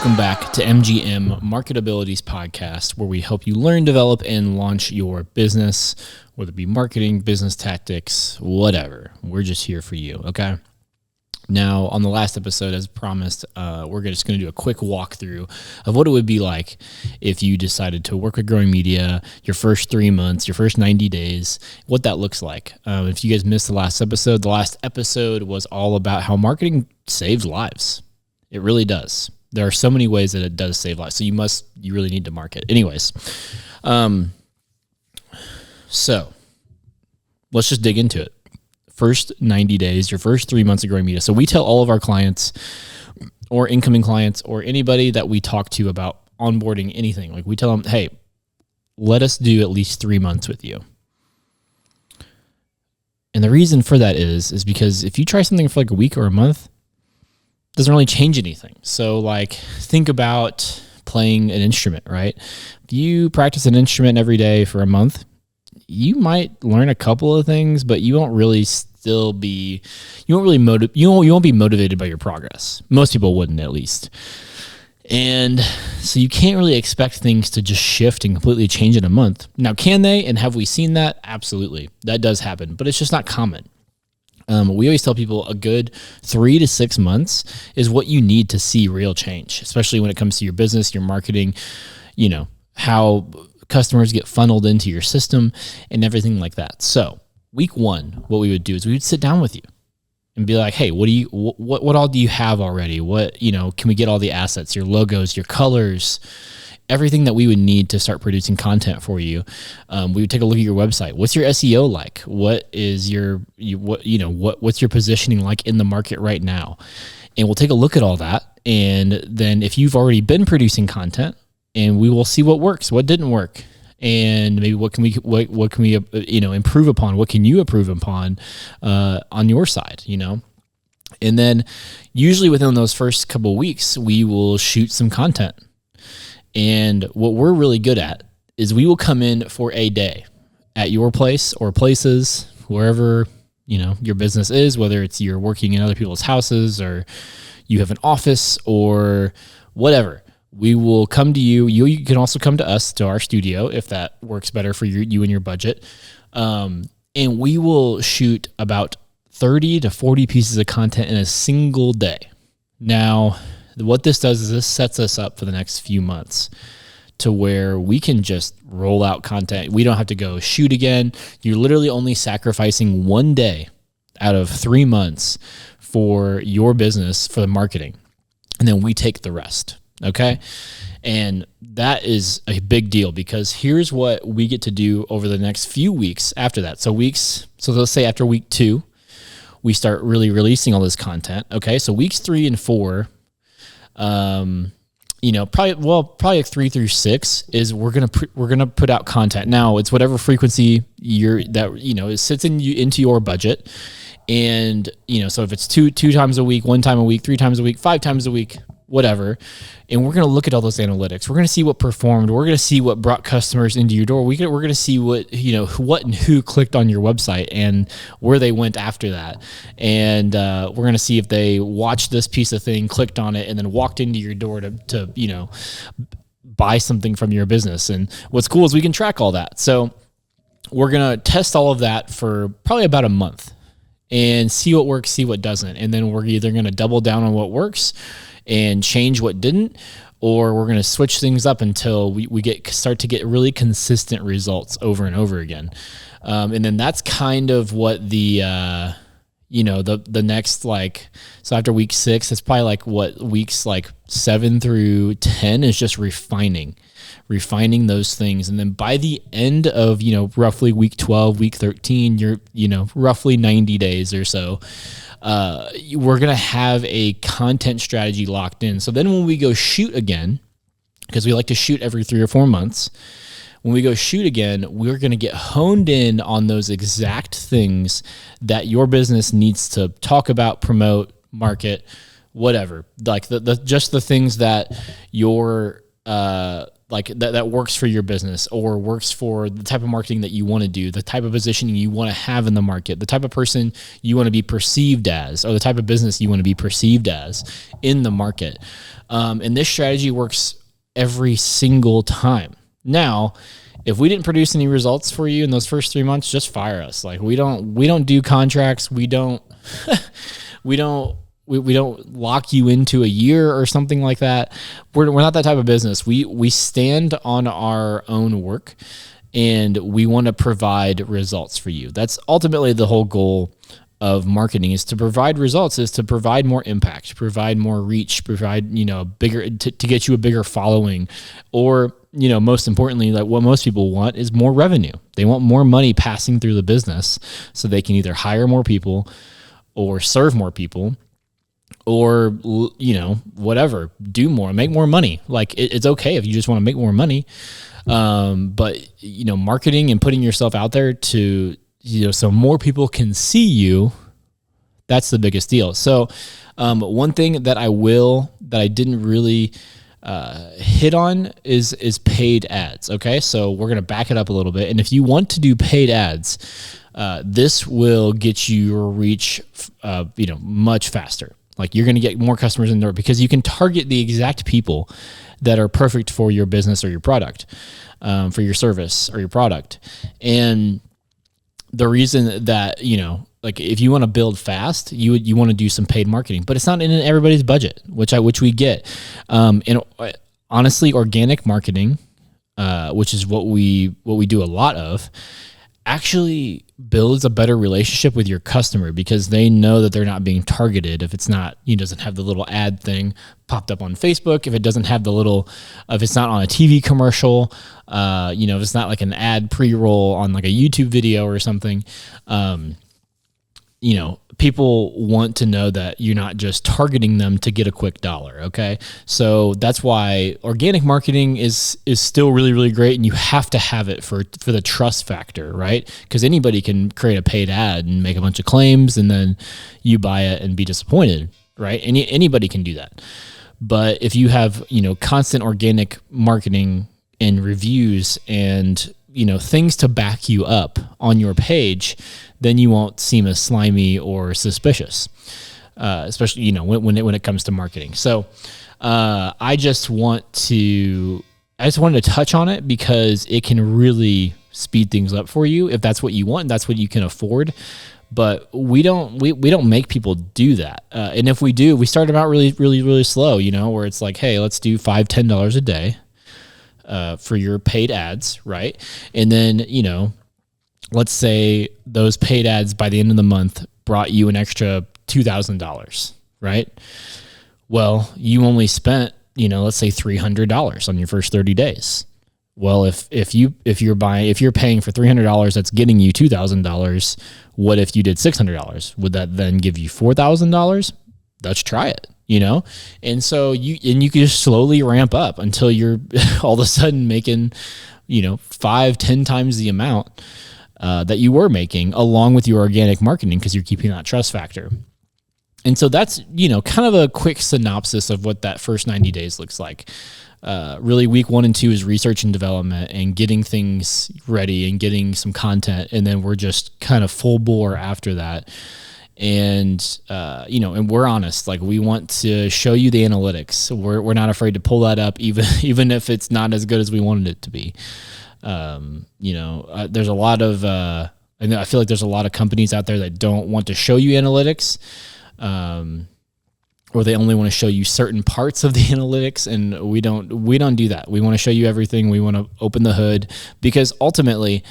Welcome back to MGM MarketAbilities podcast, where we help you learn, develop, and launch your business, whether it be marketing, business tactics, whatever. We're just here for you, okay? Now, on the last episode, as promised, we're just going to do a quick walkthrough of what it would be like if you decided to work with growing media, your first 3 months, your first 90 days, what that looks like. If you guys missed the last episode was all about how marketing saves lives. It really does. There are so many ways that it does save lives. So you really need to market. Anyways, so let's just dig into it. First 90 days, your first 3 months of growing media. So we tell all of our clients or incoming clients or anybody that we talk to about onboarding anything, like we tell them, hey, let us do at least 3 months with you. And the reason for that is because if you try something for like a week or a month, it doesn't really change anything. So like think about playing an instrument, right? If you practice an instrument every day for a month, you might learn a couple of things, but you won't really be motivated by your progress. Most people wouldn't, at least. And so you can't really expect things to just shift and completely change in a month. Now, can they? And have we seen that? Absolutely. That does happen, but it's just not common. We always tell people a good 3 to 6 months is what you need to see real change, especially when it comes to your business, your marketing, how customers get funneled into your system and everything like that. So week one, what we would do is we would sit down with you and be like, hey, what all do you have already? Can we get all the assets, your logos, your colors, everything that we would need to start producing content for you? We would take a look at your website. What's your SEO like? What is what's your positioning like in the market right now? And we'll take a look at all that. And then if you've already been producing content, and we will see what works, what didn't work, and maybe what can we improve upon? What can you improve upon on your side? And then usually within those first couple of weeks, we will shoot some content. And what we're really good at is we will come in for a day at your place or places, wherever your business is, whether it's you're working in other people's houses or you have an office or whatever. We will come to you. You can also come to us, to our studio, if that works better for you and your budget. And we will shoot about 30 to 40 pieces of content in a single day. Now, what this does is this sets us up for the next few months to where we can just roll out content. We don't have to go shoot again. You're literally only sacrificing one day out of 3 months for your business, for the marketing. And then we take the rest. Okay. And that is a big deal because here's what we get to do over the next few weeks after that. So let's say after week 2, we start really releasing all this content. Okay. So weeks 3 and 4, probably 3 through 6 is we're going to put out content. Now it's whatever frequency it sits into your budget. And, so if it's two times a week, 1 time a week, 3 times a week, 5 times a week, whatever. And we're going to look at all those analytics. We're going to see what performed. We're going to see what brought customers into your door. We're going to see what and who clicked on your website and where they went after that. And we're going to see if they watched this piece of thing, clicked on it, and then walked into your door to buy something from your business. And what's cool is we can track all that. So we're going to test all of that for probably about a month and see what works, see what doesn't. And then we're either going to double down on what works and change what didn't, or we're going to switch things up until we start to get really consistent results over and over again. And then that's kind of what the next, so after week 6, it's probably like what weeks 7 through 10 is just refining those things. And then by the end of, roughly week 12, week 13, you're, roughly 90 days or so, we're going to have a content strategy locked in. So then when we go shoot again, because we like to shoot every 3 or 4 months, when we go shoot again, we're going to get honed in on those exact things that your business needs to talk about, promote, market, whatever. Like just the things that your that works for your business or works for the type of marketing that you want to do, the type of positioning you want to have in the market, the type of person you want to be perceived as, or the type of business you want to be perceived as in the market. And this strategy works every single time. Now, if we didn't produce any results for you in those first 3 months, just fire us. Like we don't do contracts. We don't lock you into a year or something like that. We're not that type of business. We stand on our own work, and we want to provide results for you. That's ultimately the whole goal of marketing, is to provide results, is to provide more impact, provide more reach, provide, bigger, to get you a bigger following, or, most importantly, like what most people want is more revenue. They want more money passing through the business so they can either hire more people or serve more people, or, whatever, do more, make more money. Like it's okay if you just want to make more money. But marketing and putting yourself out there to, so more people can see you, that's the biggest deal. So, one thing that I didn't really, hit on is paid ads. Okay. So we're going to back it up a little bit. And if you want to do paid ads, this will get you your reach, much faster. Like you're going to get more customers in there because you can target the exact people that are perfect for your business or your product, for your service or your product. And the reason that, like if you want to build fast, you want to do some paid marketing, but it's not in everybody's budget, which we get. And honestly, organic marketing, which is what we do a lot of, actually builds a better relationship with your customer because they know that they're not being targeted. If it's not, doesn't have the little ad thing popped up on Facebook, if it doesn't have if it's not on a TV commercial, if it's not like an ad pre-roll on like a YouTube video or something, people want to know that you're not just targeting them to get a quick dollar. Okay. So that's why organic marketing is still really, really great. And you have to have it for the trust factor, right? Because anybody can create a paid ad and make a bunch of claims and then you buy it and be disappointed, right? Anybody can do that. But if you have, constant organic marketing and reviews and, things to back you up on your page, then you won't seem as slimy or suspicious, especially, when it comes to marketing. So I just wanted to touch on it because it can really speed things up for you if that's what you want and that's what you can afford. But we don't make people do that. And if we do, we start them out really, really, really slow, where it's like, hey, let's do $5, $10 a day for your paid ads, right? And then, let's say those paid ads by the end of the month brought you an extra $2,000, right? Well, you only spent, let's say $300 on your first 30 days. Well, if you're paying for $300, that's getting you $2,000. What if you did $600? Would that then give you $4,000? Let's try it, And so you can just slowly ramp up until you're all of a sudden making, 5, 10 times the amount that you were making, along with your organic marketing, because you're keeping that trust factor. And so that's, kind of a quick synopsis of what that first 90 days looks like. Really, week 1 and 2 is research and development and getting things ready and getting some content. And then we're just kind of full bore after that. And, and we're honest, like we want to show you the analytics. We're not afraid to pull that up, even if it's not as good as we wanted it to be. There's a lot of, I feel like there's a lot of companies out there that don't want to show you analytics, or they only want to show you certain parts of the analytics. And we don't do that. We want to show you everything. We want to open the hood because ultimately,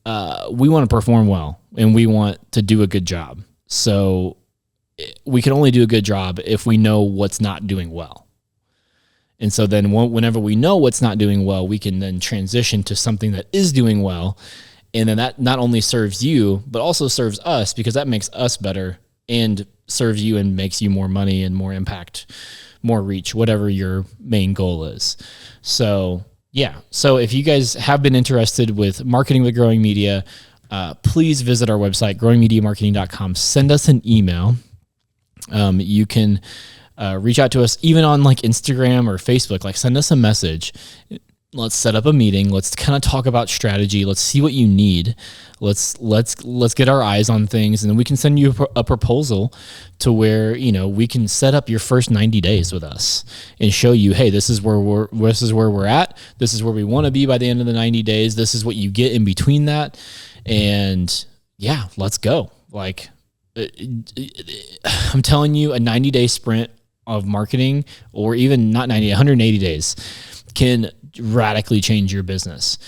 we want to perform well and we want to do a good job. So we can only do a good job if we know what's not doing well. And so then whenever we know what's not doing well, we can then transition to something that is doing well. And then that not only serves you, but also serves us because that makes us better and serves you and makes you more money and more impact, more reach, whatever your main goal is. So yeah. So if you guys have been interested with marketing with growing media, please visit our website, growingmediamarketing.com. Send us an email. You can reach out to us even on like Instagram or Facebook. Like send us a message let's set up a meeting. Let's kind of talk about strategy. Let's see what you need. Let's get our eyes on things, and then we can send you a proposal to where, you know, we can set up your first 90 days with us and show you, hey, this is where we're at. This is where we want to be by the end of the 90 days. This is what you get in between that. And yeah, let's go. Like, I'm telling you, a 90-day sprint of marketing, or even not 90, 180 days, can radically change your business.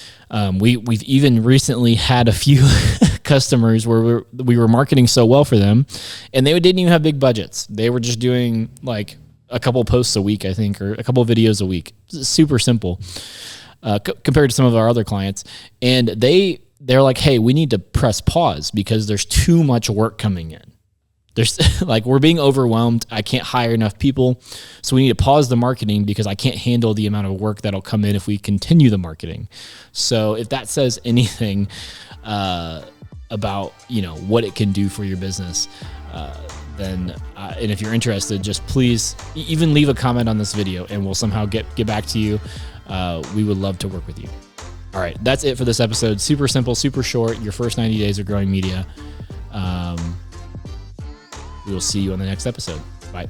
We've even recently had a few customers where we were marketing so well for them, and they didn't even have big budgets. They were just doing like a couple posts a week, I think, or a couple videos a week. Super simple compared to some of our other clients. And they're like, hey, we need to press pause because there's too much work coming in. There's like, we're being overwhelmed. I can't hire enough people. So we need to pause the marketing because I can't handle the amount of work that'll come in if we continue the marketing. So if that says anything about, you know, what it can do for your business, then and if you're interested, just please even leave a comment on this video and we'll somehow get back to you. We would love to work with you. All right, that's it for this episode. Super simple, super short. Your first 90 days of growing media. We will see you on the next episode. Bye.